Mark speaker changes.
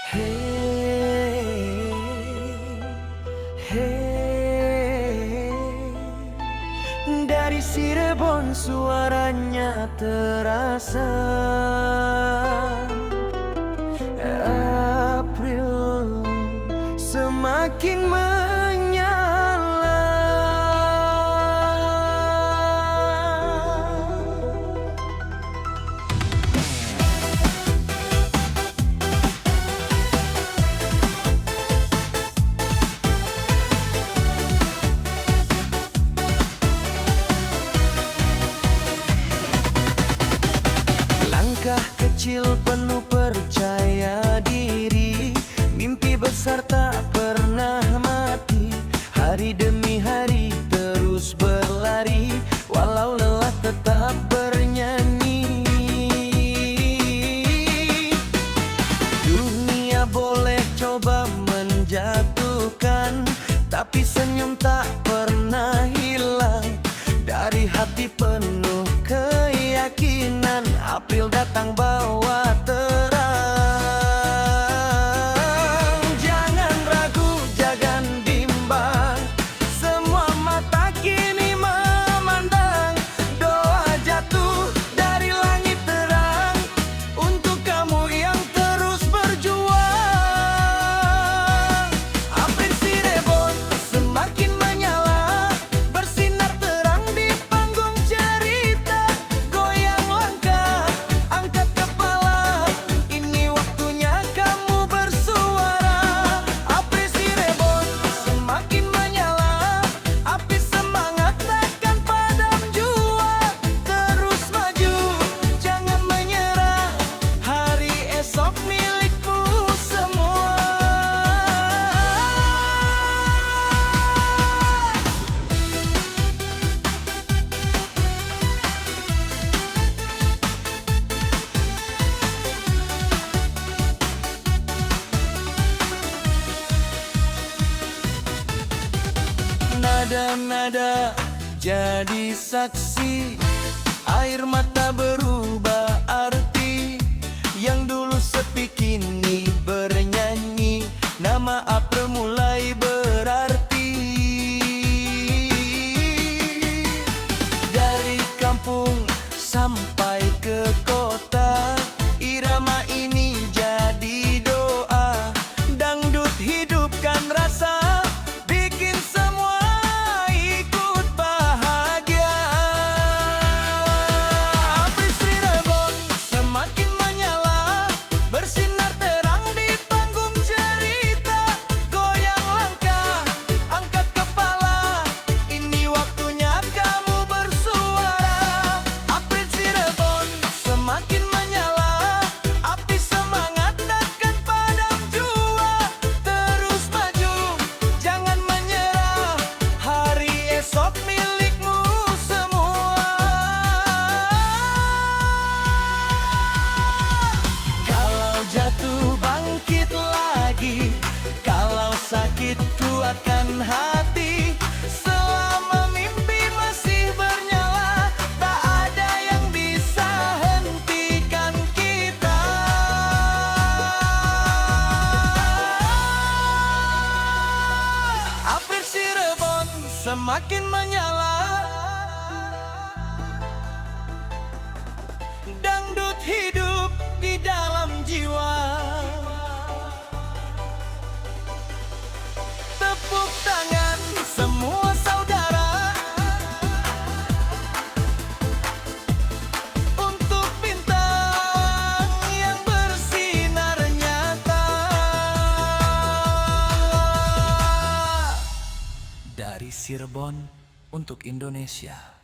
Speaker 1: Hey, hey, dari Cirebon suaranya terasa. April semakin menyala. Langkah kecil penuh percaya diri, mimpi besar tak pernah mati. Hari demi hari terus berlari, walau lelah tetap bernyanyi. Dunia boleh coba menjatuhkan, tapi senyum tak pernah hilang. Dari hati penuh keyakinan, April datang bawa terang. Jangan ragu, jangan bimbang, semua mata kini memandang. Doa jatuh dari langit terang untuk kamu yang terus berjuang. April Cirebon semakin menyala, bersinar terang di panggung cerita. Goyang langkah, angkat kepala, ini waktunya kamu bersuara. April Cirebon semakin menyala, api semangat takkan padam jua. Terus maju, jangan menyerah, hari esok milikmu semua. Nada-nada jadi saksi, air mata berubah arti. Yang dulu sepi kini bernyanyi, nama April mulai berarti. Dari kampung sampai ke kota, irama ini jadi doa. Dangdut hidupkan rasa, bikin semua ikut bahagia. April Cirebon semakin menyala, bersinar terang di panggung cerita. Goyang langkah, angkat kepala, ini waktunya kamu bersuara. April Cirebon semakin menyala, api semangat takkan padam jua. Terus maju, jangan menyerah, hari esok milikmu semua. Kalau jatuh bangkit lagi, kalau sakit kuatkan hati. Selama mimpi masih bernyala, tak ada yang bisa hentikan kita. April Cirebon semakin menyala, dangdut hidup di dalam jiwa. Tepuk tangan semua saudara untuk bintang yang bersinar nyata. Dari Cirebon untuk Indonesia.